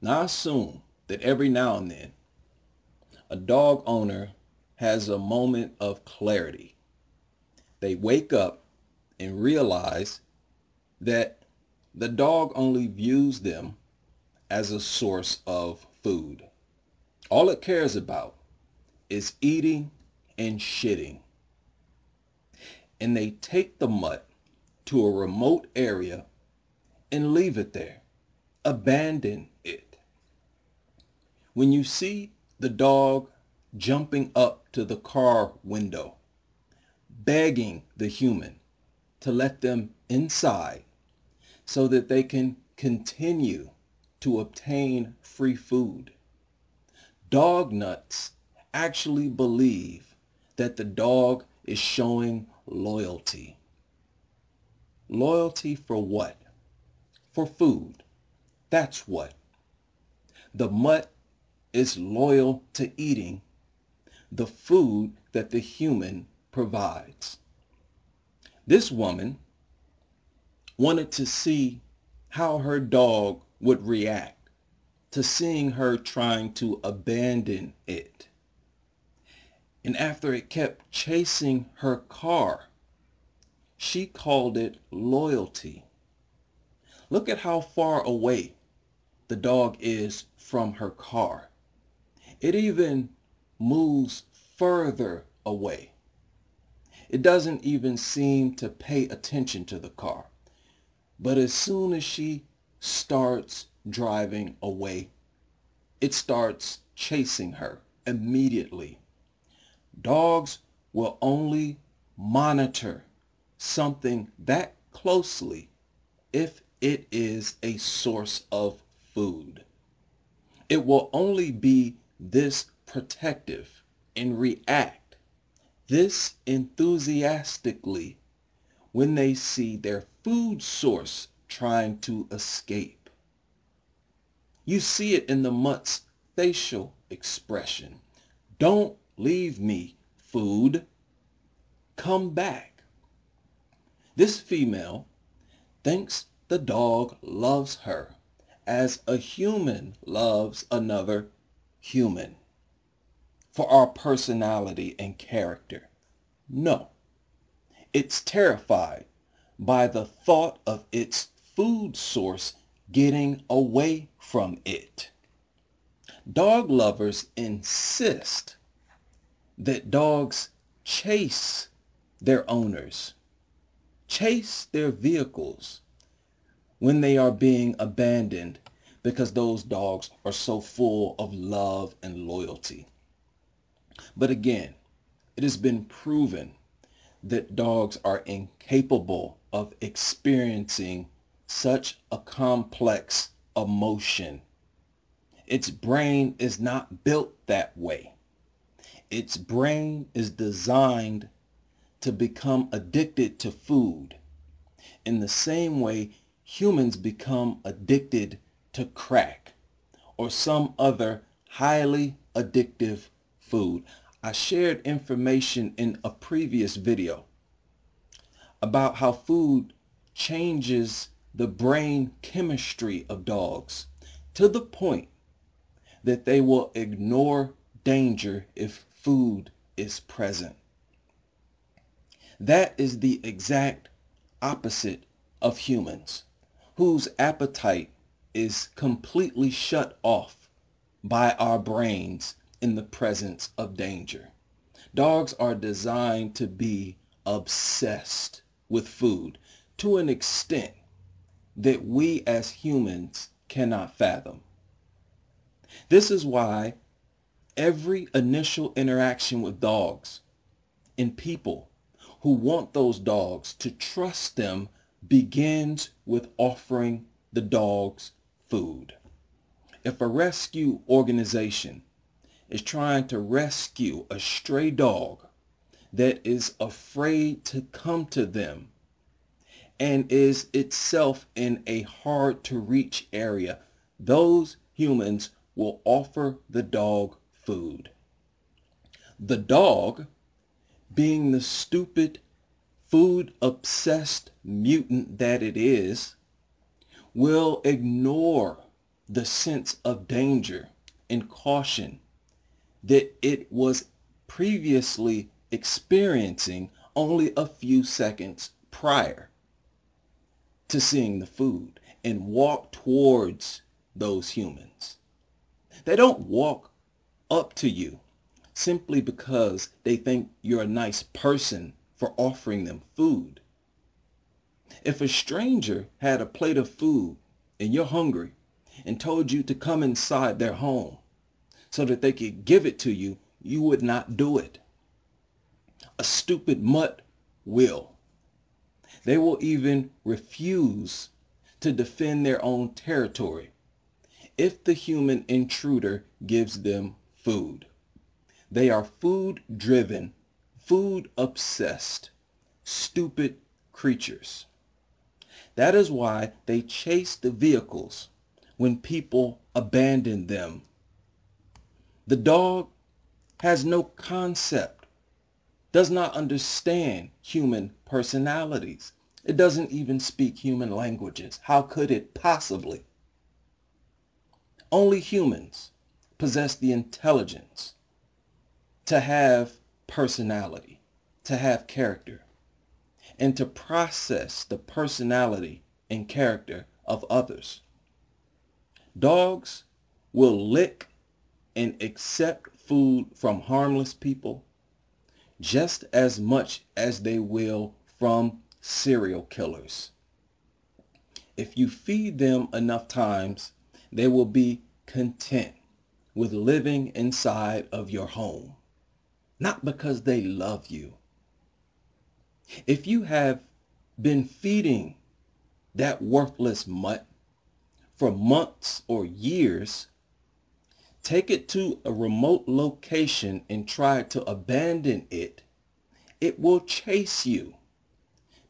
Now, I assume that every now and then, a dog owner has a moment of clarity. They wake up and realize that the dog only views them as a source of food. All it cares about is eating and shitting. And they take the mutt to a remote area and leave it there. Abandon it. When you see the dog jumping up to the car window, begging the human to let them inside so that they can continue to obtain free food, dog nuts actually believe that the dog is showing loyalty. Loyalty for what? For food. That's what. The mutt is loyal to eating the food that the human provides. This woman wanted to see how her dog would react to seeing her trying to abandon it. And after it kept chasing her car, she called it loyalty. Look at how far away the dog is from her car. It even moves further away. It doesn't even seem to pay attention to the car. But as soon as she starts driving away, it starts chasing her immediately. Dogs will only monitor something that closely if it is a source of food. It will only be this protective and react this enthusiastically when they see their food source trying to escape. You see it in the mutt's facial expression. Don't leave me, food. Come back. This female thinks the dog loves her as a human loves another human for our personality and character. No, it's terrified by the thought of its food source getting away from it. Dog lovers insist that dogs chase their owners, chase their vehicles when they are being abandoned because those dogs are so full of love and loyalty. But again, it has been proven that dogs are incapable of experiencing such a complex emotion. Its brain is not built that way. Its brain is designed to become addicted to food in the same way humans become addicted to crack or some other highly addictive food. I shared information in a previous video about how food changes the brain chemistry of dogs to the point that they will ignore danger if food is present. That is the exact opposite of humans, whose appetite is completely shut off by our brains in the presence of danger. Dogs are designed to be obsessed with food to an extent that we as humans cannot fathom. This is why every initial interaction with dogs and people who want those dogs to trust them begins with offering the dogs food. If a rescue organization is trying to rescue a stray dog that is afraid to come to them and is itself in a hard to reach area, those humans will offer the dog food. The dog, being the stupid, food-obsessed mutant that it is, will ignore the sense of danger and caution that it was previously experiencing only a few seconds prior to seeing the food, and walk towards those humans. They don't walk up to you simply because they think you're a nice person for offering them food. If a stranger had a plate of food and you're hungry and told you to come inside their home so that they could give it to you, you would not do it. A stupid mutt will. They will even refuse to defend their own territory if the human intruder gives them food. They are food-driven, food-obsessed, stupid creatures. That is why they chase the vehicles when people abandon them. The dog has no concept, does not understand human personalities. It doesn't even speak human languages. How could it possibly? Only humans possess the intelligence to have personality, to have character, and to process the personality and character of others. Dogs will lick and accept food from harmless people just as much as they will from serial killers. If you feed them enough times, they will be content with living inside of your home, not because they love you. If you have been feeding that worthless mutt for months or years, take it to a remote location and try to abandon it, it will chase you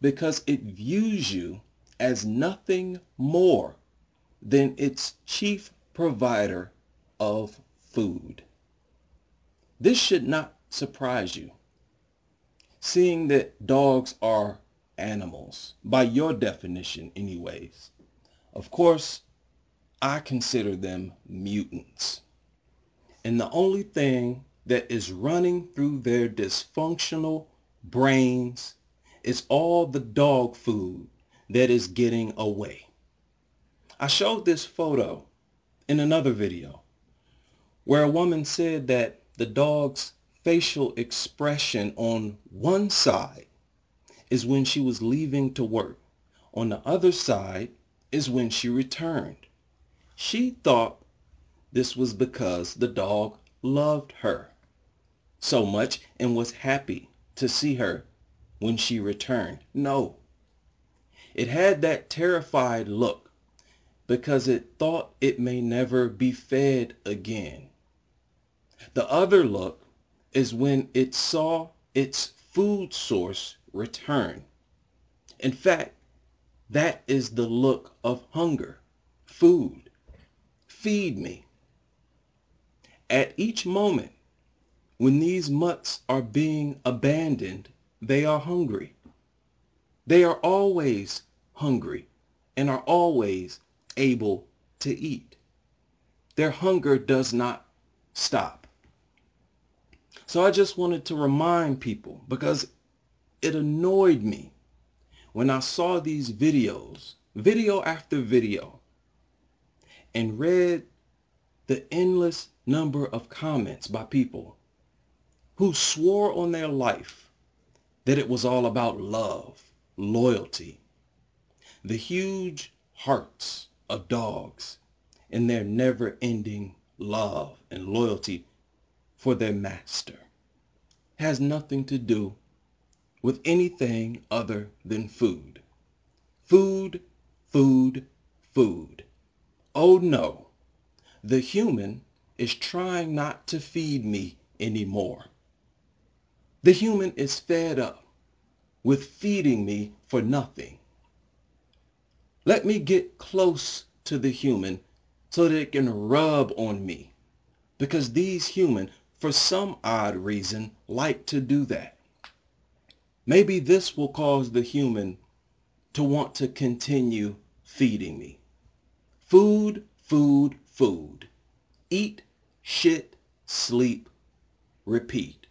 because it views you as nothing more than its chief provider of food. This should not surprise you, seeing that dogs are animals, by your definition anyways. Of course, I consider them mutants. And the only thing that is running through their dysfunctional brains is all the dog food that is getting away. I showed this photo in another video where a woman said that the dog's facial expression on one side is when she was leaving to work. On the other side is when she returned. She thought this was because the dog loved her so much and was happy to see her when she returned. No, it had that terrified look because it thought it may never be fed again. The other look is when it saw its food source return. In fact, that is the look of hunger. Food. Feed me. At each moment when these mutts are being abandoned, they are hungry. They are always hungry and are always able to eat. Their hunger does not stop. So I just wanted to remind people, because it annoyed me when I saw these videos, video after video, and read the endless number of comments by people who swore on their life that it was all about love, loyalty, the huge hearts of dogs and their never-ending love and loyalty for their master has nothing to do with anything other than food. Food, food, food. Oh no, the human is trying not to feed me anymore. The human is fed up with feeding me for nothing. Let me get close to the human so that it can rub on me, because these humans, for some odd reason, like to do that. Maybe this will cause the human to want to continue feeding me. Food, food, food. Eat, shit, sleep, repeat.